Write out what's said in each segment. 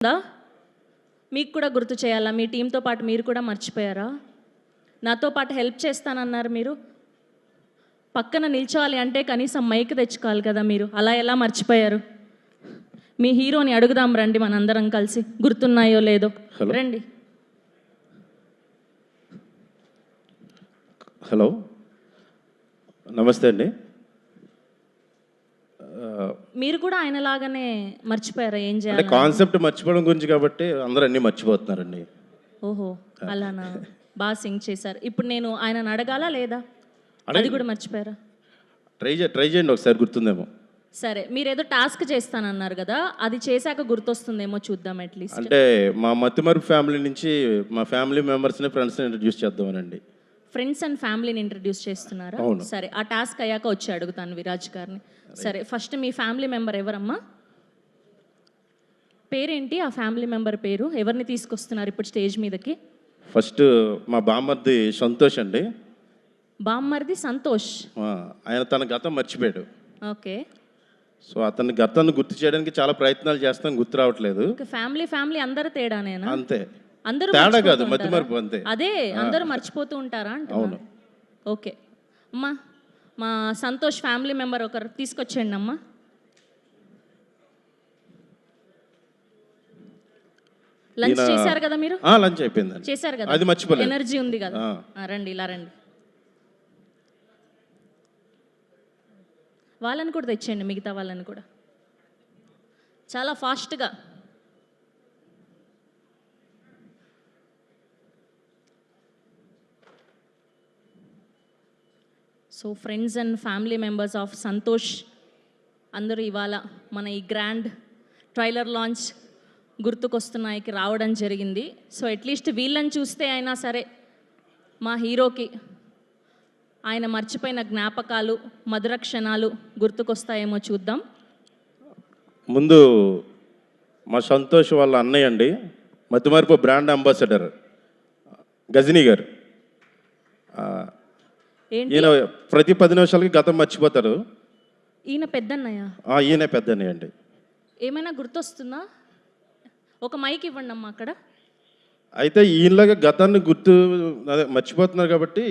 ఉందా? మీకు కూడా గుర్తు చేయాలా? మీ టీంతో పాటు మీరు కూడా మర్చిపోయారా? నాతో పాటు హెల్ప్ చేస్తానన్నారు మీరు. పక్కన నిల్చోవాలి అంటే కనీసం మైక్ తెచ్చుకోవాలి కదా మీరు. అలా ఎలా మర్చిపోయారు? మీ హీరోని అడుగుదాం రండి, మనందరం కలిసి. గుర్తున్నాయో లేదో రండి. హలో, నమస్తే అండి. మీరు కూడా ఆయనలాగానే మర్చిపోయారా? ఏం చేయాలి? కాన్సెప్ట్ మర్చిపోవడం గురించి కాబట్టి అందరూ అన్నీ మర్చిపోతున్నారండి. ఓహో, అలానా? బాగా సింగ్ చేశారు. ఇప్పుడు నేను ఆయనను అడగాలా లేదా? అది కూడా మర్చిపోయారా? ట్రై చేయండి ఒకసారి, గుర్తుందేమో. సరే, మీరేదో టాస్క్ చేస్తానన్నారు కదా, అది చేశాక గుర్తొస్తుందేమో చూద్దాం. అట్లీస్ట్ అంటే మా మతిమరుపు ఫ్యామిలీ నుంచి మా ఫ్యామిలీ మెంబర్స్ని, ఫ్రెండ్స్ని ఇంట్రడ్యూస్ చేద్దామనండి. ఫ్రెండ్స్ అండ్ ఫ్యామిలీని ఇంట్రడ్యూస్ చేస్తున్నారా? సరే, ఆ టాస్క్ అయ్యాక వచ్చి అడుగుతాను విరాజ్ గారిని. సరే, ఫస్ట్ మీ ఫ్యామిలీ మెంబర్ ఎవరమ్మా? పేరేంటి? ఆ ఫ్యామిలీ మెంబర్ పేరు. ఎవరిని తీసుకొస్తున్నారు ఇప్పుడు స్టేజ్ మీదకి? ఫస్ట్ మా బామ్మర్ది సంతోష్ అండి. బామ్మర్ది సంతోష్. ఆయన తన గతం మర్చిపోయాడు. ఓకే. సో అతని గతాన్ని గుర్తు చేయడానికి చాలా ప్రయత్నాలు చేస్తాం, గుర్తు రావట్లేదు. ఫ్యామిలీ అందరూ తేడానేనా? అంతే, అందరూ తేడా కాదు, మతిమరుపు అంతే. అదే, అందరూ మర్చిపోతూ ఉంటారా అంటే? అవును. ఓకే అమ్మా, మా సంతోష్ ఫ్యామిలీ మెంబర్ ఒకరు తీసుకొచ్చేయండి అమ్మా. లంచ్ చేశారు కదా మీరు? లంచ్ అయిపోయింది. చేశారు కదా, అది మర్చిపోలేదు. ఎనర్జీ ఉంది కదా. రండి, ఇలా రండి. వాళ్ళని కూడా తెచ్చేయండి, మిగతా వాళ్ళని కూడా చాలా ఫాస్ట్గా. So friends and family members of Santosh అందరూ ఇవాళ మన ఈ గ్రాండ్ ట్రైలర్ లాంచ్ గుర్తుకొస్తున్నాయికి రావడం జరిగింది. సో అట్లీస్ట్ వీళ్ళని చూస్తే అయినా సరే మా హీరోకి ఆయన మర్చిపోయిన జ్ఞాపకాలు, మధుర క్షణాలు గుర్తుకొస్తాయేమో చూద్దాం. ముందు మా సంతోష్ వాళ్ళ అన్నయ్య అండి, మతిమరుపు బ్రాండ్ అంబాసిడర్ గజనీ గారు. ఈయన ప్రతి 10 నిమిషాలకి గతం మర్చిపోతారు. ఈయన పెద్దన్నయ్య? ఈయన పెద్దన్నయ్య అండి. ఏమైనా గుర్తొస్తుందా? ఒక మైక్ ఇవ్వండి అమ్మా అక్కడ. అయితే ఈయనలాగా గతాన్ని మర్చిపోతున్నారు కాబట్టి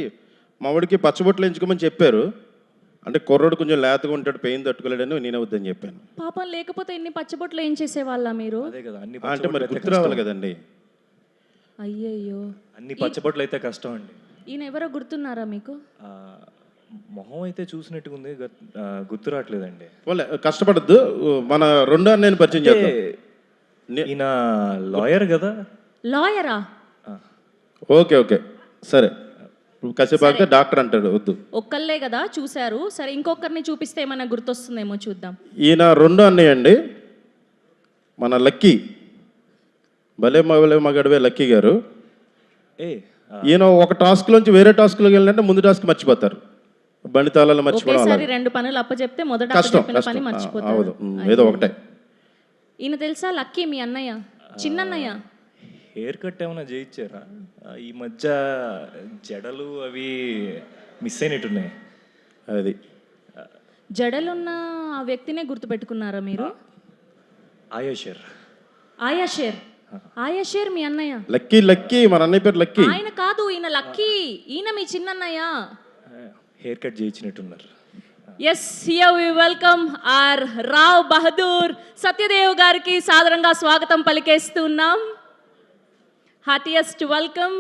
మా వాడికి పచ్చబొట్లు ఎంచుకోమని చెప్పారు. అంటే కుర్రోడు కొంచెం లేతగా ఉంటాడు, పెయిన్ తట్టుకోలేడని నేనే వద్దని చెప్పాను. పాపం, లేకపోతే ఎన్ని పచ్చబొట్లు ఏం చేసేవాళ్ళ మీరు? అంటే మరి గుర్తు రావాలి కదండి. అయ్యయ్యో, అన్ని పచ్చబొట్లు అయితే కష్టం అండి. ఈయన ఎవరో గుర్తున్నారా మీకు? మొహం అయితే చూసినట్టుగా ఉంది, గుర్తు రావట్లేదండి. కష్టపడద్దు, మన రెండో అన్నయ్యని పరిచయం చేద్దాం. ఈయన లాయర్ కదా. లాయరా? ఓకే సరే, కసేపాక డాక్టర్ అంటాడు, వద్దు. ఒక్కళ్ళే కదా చూశారు. సరే, ఇంకొకరిని చూపిస్తే ఏమైనా గుర్తొస్తుందేమో చూద్దాం. ఈయన రెండో అన్నయ్య అండి, మన లక్కీ. భలే మగడవే లక్కీ గారు. ఈయన ఒక టాస్క్ లోంచి వేరే టాస్క్ లోకి వెళ్ళినట్టే ముందు టాస్క్ మర్చిపోతారు. బండి తాళాలు మర్చిపోవడం, ఒకేసారి 2 పనులు అప్పచెప్తే మొదట అప్పచెప్పిన పని మర్చిపోతారు. ఏదో ఒకటే. ఈయన తెలుసా లక్కీ? మీ అన్నయ్య, చిన్నన్నయ్య. హెయిర్ కట్ ఏమైనా చేయించారా? ఈ మధ్య జడలు అవి మిస్ అయినట్టున్నాయి. అది జడలున్న ఆ వ్యక్తినే గుర్తుపెట్టుకున్నారా మీరు? ఆయాషేర్ మీ అన్నయ్య? లక్కీ మన అన్నయ్య పేరు లక్కీ. ఆయన కాదు, ఈయన లక్కీ. ఈయన మీ చిన్నన్నయ్య. హెయిర్ కట్ చేయించినట్టున్నారు. Yes, here we welcome our Rao Bahadur Satyadev గారికి సాదరంగా స్వాగతం పలికేస్తున్నాం. Heartiest welcome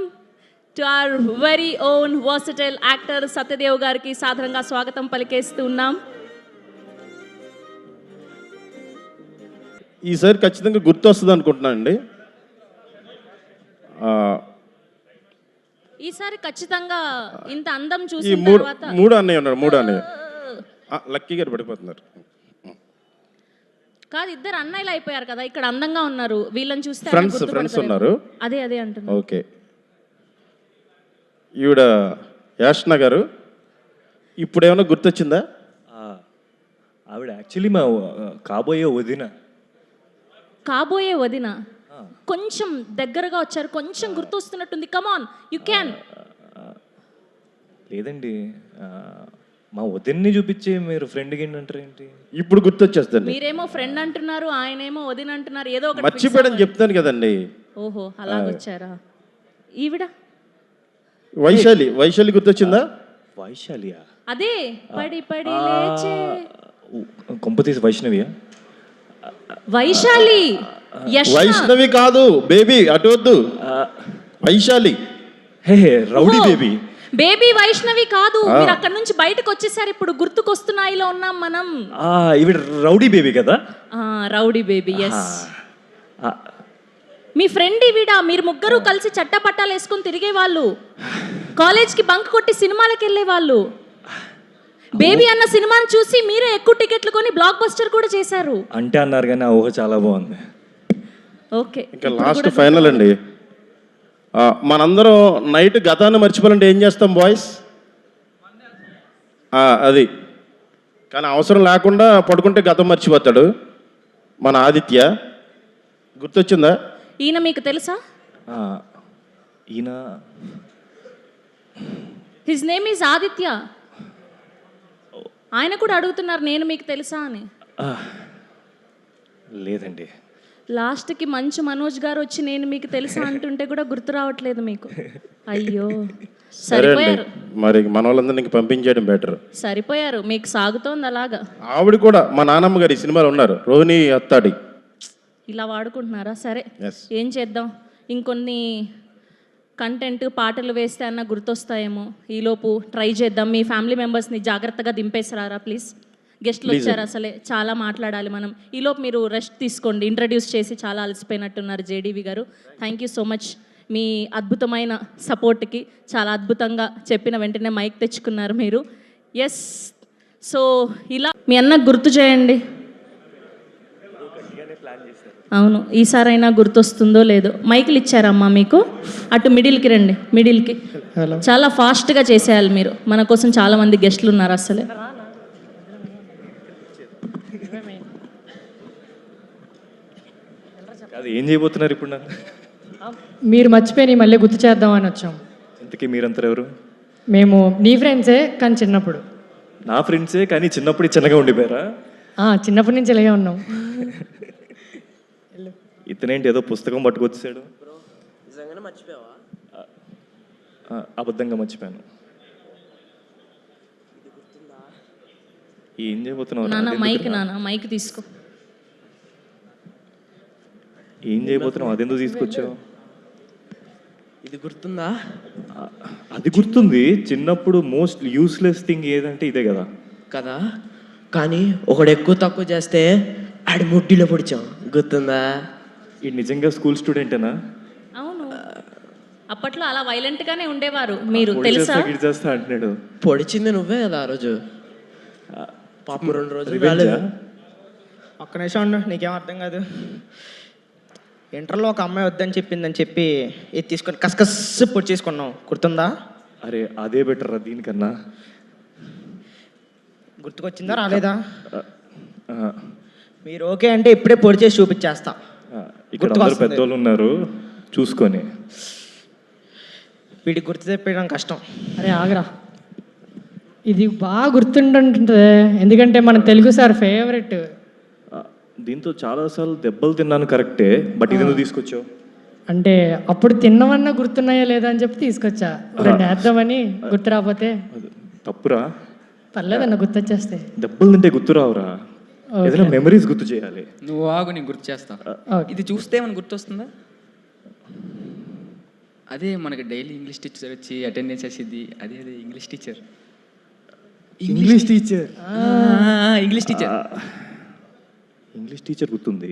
to our very own versatile actor Satyadev గారికి సాదరంగా స్వాగతం పలికేస్తున్నాం. ఈసారి ఖచ్చితంగా గుర్తొస్తుంది అనుకుంటున్నానండి. ఈసారి ఖచ్చితంగా ఇంత అందం చూసి మూడో అన్నయ్య ఉన్నాడు. మూడో అన్నయ్య లక్కీ గారు పడిపోతున్నారు. కాదు, ఇద్దరు అన్నయ్యలు అయిపోయారు కదా, ఇక్కడ అందంగా ఉన్నారు. వీళ్ళని చూస్తే ఫ్రెండ్స్ ఉన్నారు. అదే అంటున్నా. ఓకే, ఈవిడ యాష్న గారు. ఇప్పుడు ఏమైనా గుర్తొచ్చిందా? ఆవిడ యాక్చువల్లీ మా కాబోయే వదిన. కొంచెం దగ్గరగా వచ్చారు, కొంచెం గుర్తొస్తున్నట్టుంది. కమాన్, యు క్యాన్. లేదండి, మా వదిన్ని చూపించి మీరు ఫ్రెండ్కి ఏంటంటారు ఏంటి? ఇప్పుడు గుర్తొచ్చేస్తుంది. మీరేమో ఫ్రెండ్ అంటున్నారు, ఆయనేమో వదిన అంటున్నారు, ఏదో ఒకటి fix మర్చిపోయాడని చెప్తాను కదండి. అవ్వాలి. ఓహో అలాగొచ్చారా? ఈవిడ వైశాలి గుర్తొచ్చిందా? వైశాలియా? అదే పడి పడి లేచే కొంపతీసి వైష్ణవియా? వైశాలి. యష్ణ. వైష్ణవి కాదు బేబీ, అటు వద్దు. వైశాలి. హే రౌడీ బేబీ. బేబీ వైష్ణవి కాదు. మీరు అక్కడ నుంచి బయటకు వచ్చేసారు. ఇప్పుడు గుర్తుకొస్తున్నాయిలో ఉన్నాం మనం. ఇవి రౌడీ బేబీ కదా? Rowdy baby, yes. మీ ఫ్రెండ్ ఈవిడ. మీరు ముగ్గురు కలిసి చట్టపట్టాలు వేసుకొని తిరిగే వాళ్ళు, కాలేజ్కి బంక్ కొట్టి సినిమాలకు వెళ్ళే వాళ్ళు. బేబీ అన్న సినిమాను చూసి మీరే ఎక్కువ టికెట్లు కొని బ్లాక్ బస్టర్ కూడా చేశారు. అంటే అన్నారు కానీ ఆ ఊహ చాలా బాగుంది. ఓకే, ఇంకా లాస్ట్ ఫైనల్ అండి. మనందరం నైట్ గతాన్ని మర్చిపోవాలంటే ఏం చేస్తాం బాయ్స్? అది కానీ అవసరం లేకుండా పడుకుంటే గతం మర్చిపోతాడు. మన ఆదిత్య గుర్తొచ్చిందా? ఈయన మీకు తెలుసా? ఈయన హిజ్ నేమ్ ఈజ్ ఆదిత్య. ఆయన కూడా అడుగుతున్నారు నేను మీకు తెలుసా అని. లేదండి. లాస్ట్కి మంచు మనోజ్ గారు వచ్చి నేను మీకు తెలుసా అంటుంటే కూడా గుర్తు రావట్లేదు మీకు. అయ్యో, సరే అండి, సరిపోయారు. మరి మన వాళ్ళందరినీ పంపించేయడం బెటర్. సరిపోయారు, మీకు సాగుతోంది అలాగా. ఆవిడ కూడా మా నాన్నమ్మ గారి సినిమాలో ఉన్నారు, రోహిణి అత్తాడి. ఇలా వాడుకుంటున్నారా? సరే, Yes. ఏం చేద్దాం. ఇంకొన్ని కంటెంట్ పాటలు వేస్తే అన్న గుర్తొస్తాయేమో. ఈలోపు ట్రై చేద్దాం. మీ ఫ్యామిలీ మెంబర్స్ని జాగ్రత్తగా దింపేసరారా ప్లీజ్. గెస్ట్లు వచ్చారు, అసలే చాలా మాట్లాడాలి మనం. ఈలోపు మీరు రెస్ట్ తీసుకోండి. ఇంట్రడ్యూస్ చేసి చాలా అలసిపోయినట్టున్నారు జేడీవి గారు. థ్యాంక్ యూ సో మచ్ మీ అద్భుతమైన సపోర్ట్కి. చాలా అద్భుతంగా చెప్పిన వెంటనే మైక్ తెచ్చుకున్నారు మీరు. ఎస్, సో ఇలా మీ అన్నకు గుర్తు చేయండి. అవును, ఈసారైనా గుర్తొస్తుందో లేదో. మైకులు ఇచ్చారమ్మా మీకు. అటు మిడిల్కి రండి, మిడిల్కి. చాలా ఫాస్ట్గా చేసేయాలి మీరు. మన కోసం చాలా మంది గెస్ట్లు ఉన్నారు అసలే. అది ఏం చేయబోతున్నారు ఇప్పుడు? నాకు మీరు మర్చిపోయి మళ్ళీ గుర్తు చేద్దామని వచ్చాం. ఇంతకీ మీరంతా ఎవరు? మేము నీ ఫ్రెండ్సే, కానీ చిన్నప్పుడు. నా ఫ్రెండ్సే కానీ చిన్నప్పుడు చిన్నగా ఉండిపోయారా? చిన్నప్పటి నుంచి ఇలాగే ఉన్నాం. ఇతనేంటి ఏదో పుస్తకం పట్టుకొచ్చాడు? అబద్ధంగా మర్చిపోయాను. ఏం చేయబోతున్నావు? నాన్న మైక్ తీసుకో. ఏం చేయబోతున్నావు? అదెందుకు తీసుకొచ్చావు? ఇది గుర్తుందా? అది గుర్తుంది. చిన్నప్పుడు మోస్ట్ యూస్లెస్ థింగ్ ఏదంటే ఇదే కదా. కదా, కానీ ఒకడు ఎక్కువ తక్కువ చేస్తే ఆడి ముడ్డిలో పొడిచాం, గుర్తుందా? ఈ నిజంగా స్కూల్ స్టూడెంటేనా? అవును, అప్పట్లో అలా వైలెంట్ గానే ఉండేవారు. మీరు తెలుసా? గిడి చేస్తా అంటున్నాడు. పొడిచింది నువ్వే కదా ఆ రోజు. పాపం 2 రోజులు Revenge రాలేదు. ఆ? ఒక్క నిమిషం ఉండు, నీకేం అర్థం కాదు. ఇంటర్లో ఒక అమ్మాయి వద్దని చెప్పిందని చెప్పి ఇది తీసుకొని కసకస్ పొడి చేసుకున్నాం, గుర్తుందా? అరే అదే బెటర్ రా దీనికన్నా. గుర్తుకొచ్చిందా రాలేదా? ఆ, మీరు ఓకే అంటే ఇప్పుడే పొడి చేసి చూపించేస్తా. ఇక్కడ అందరు పెద్దోళ్ళు ఉన్నారు చూసుకొని. వీడికి గుర్తు తెప్పడం కష్టం. అరే ఆగరా, ఇది బాగా గుర్తుంటుంది. ఎందుకంటే మన తెలుగు సార్ ఫేవరెట్. దీంతో చాలాసార్లు దెబ్బలు తిన్నాను కరెక్టే, బట్ ఇది ఎందుకు తీసుకొచ్చావు? అంటే అప్పుడు తిన్నవన్నా గుర్తున్నాయా లేదా అని చెప్పి తీసుకొచ్చా. రెండు వేద్దామని. గుర్తు రాకపోతే తప్పురా. పర్లేదన్న, గుర్తొచ్చేస్తే. దెబ్బలు తింటే గుర్తు రావురా, ఏదైనా మెమరీస్ గుర్తు చేయాలి. నువ్వు ఆగు, నేను గుర్తు చేస్తా. ఇది చూస్తే మనకు గుర్తొస్తుందా? అదే మనకి డైలీ ఇంగ్లీష్ టీచర్ వచ్చి అటెండెన్స్ వేసిద్ది. అదే అదే English teacher. English teacher. English teacher. English teacher గుర్తుంది.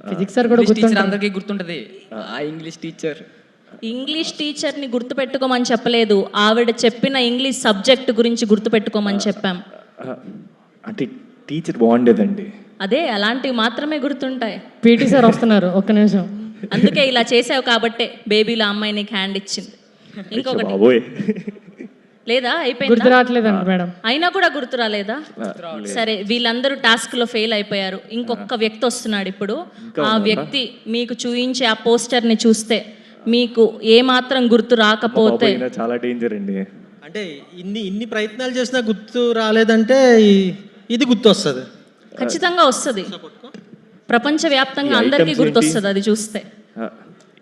ఫిజిక్స్ సార్ కూడా ఇంగ్లీష్ టీచర్ గుర్తుంటుంది. అందరికీ గుర్తుంటది. ఆ ఇంగ్లీష్ టీచర్. ఇంగ్లీష్ టీచర్ని గుర్తుపెట్టుకోమని చెప్పలేదు, ఆవిడ చెప్పిన ఇంగ్లీష్ సబ్జెక్ట్ గురించి గుర్తుపెట్టుకోమని చెప్పాం. అంటే టీచర్ బాగుండేదండి. అదే, అలాంటివి మాత్రమే గుర్తుంటాయి. పీటీ సార్ వస్తున్నారు, ఒక్క నిమిషం. అందుకే ఇలా చేసావు కాబట్టే బేబీల అమ్మాయి నీకు హ్యాండ్ ఇచ్చింది. ఇంకొకటి బాబోయ్, లేదా? గుర్తు అయిపోయిందా? రావట్లేదండి మేడం. అయినా కూడా గుర్తు రాలేదా? సరే, వీళ్ళందరూ టాస్క్ లో ఫెయిల్ అయిపోయారు. ఇంకొక వ్యక్తి వస్తున్నాడు ఇప్పుడు. ఆ వ్యక్తి మీకు చూయించే ఆ పోస్టర్ ని చూస్తే మీకు ఏ మాత్రం గుర్తు రాకపోతే చాలా డేంజర్ అండి. అంటే ఇన్ని ప్రయత్నాలు చేసినా గుర్తు రాలేదంటే ఇది గుర్తు వస్తుంది. ఖచ్చితంగా వస్తుంది, ప్రపంచవ్యాప్తంగా ఈ అందరికీ items గుర్తొస్తుంది అది చూస్తే.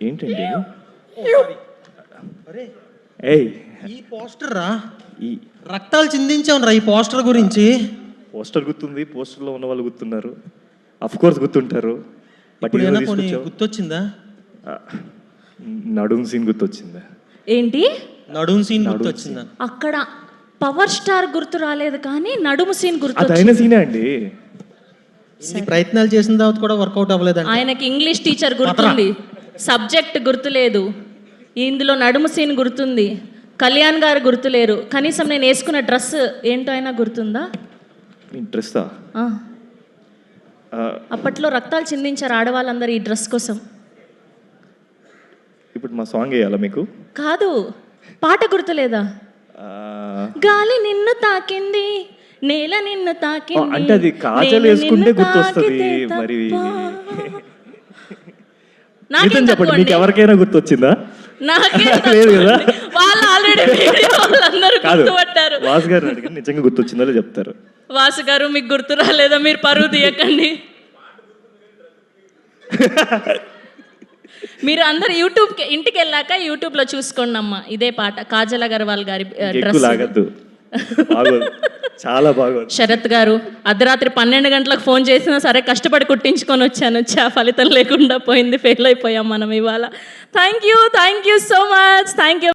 ఏంటండి ఏయ్ ఈ పోస్టర్ రా, ఈ రక్తాలు చిందించాం రా ఈ పోస్టర్ గురించి. పోస్టర్ గుర్తుంది, పోస్టర్లో ఉన్న వాళ్ళు గుర్తున్నారు, అఫ్ కోర్స్ గుర్తుంటారు. బట్ ఇప్పుడు ఏమైనా పోనీ గుర్తొచ్చిందా? నడుం సీన్ గుర్తొచ్చిందా? ఏంటి నడుం సీన్ గుర్తొచ్చిందా? అక్కడ పవర్ స్టార్ గుర్తు రాలేదు కానీ నడుము సీన్ గుర్తు. అది అయిన సీనే అండి. ఇన్ని ప్రయత్నాలు చేసిన తర్వాత కూడా వర్కౌట్ అవ్వలేదండి. ఆయనకి ఇంగ్లీష్ టీచర్ గుర్తుంది, సబ్జెక్ట్ గుర్తులేదు, ఇందులో నడుము సీన్ గుర్తుంది, కళ్యాణ్ గారు గుర్తులేరు, కనీసం నేను వేసుకున్న డ్రెస్ ఏంటో అయినా గుర్తుందా? ఇంట్రెస్టా? ఆ. అప్పట్లో రక్తాలు చిందించారు ఆడవాళ్ళందరూ ఈ డ్రెస్ కోసం. ఇప్పుడు మా సాంగ్ వేయాలా మీకు? కాదు, పాట గుర్తులేదా? గాలి నిన్ను తాకింది, నేల నిన్ను తాకింది, అంటే అది కాజల్ నేను వేసుకుంటే నిన్ను గుర్తొస్తుంది. తాకితే మరి తప్ప. నాకేం నిజం చెప్పండి, తక్కువ మీకు అండి? ఎవరికైనా గుర్తొచ్చిందా? నాకేం లేదు తక్కువ కదా? అండి? వాళ్ళు ఆల్రెడీ వాళ్ళందరూ కాదు, గుర్తుపట్టారు. వాసు గారు అడిగిన నిజంగా గుర్తొచ్చిందో చెప్తారు. వాసు గారు మీకు గుర్తు రాలేదా? మీరు పరువు తీయకండి. మీరు అందరు యూట్యూబ్కి ఇంటికి వెళ్ళాక యూట్యూబ్లో చూసుకోండి అమ్మా, ఇదే పాట కాజల్ అగర్వాల్ గారి ఎక్కువ డ్రెస్. లాగద్దు, బాగోదు, చాలా బాగోదు. శరత్ గారు అర్ధరాత్రి 12 గంటలకు ఫోన్ చేసినా సరే కష్టపడి కుట్టించుకొని వచ్చాను, ఫలితం లేకుండా పోయింది, ఫెయిల్ అయిపోయాం మనం ఇవాళ. Thank you so much, thank you.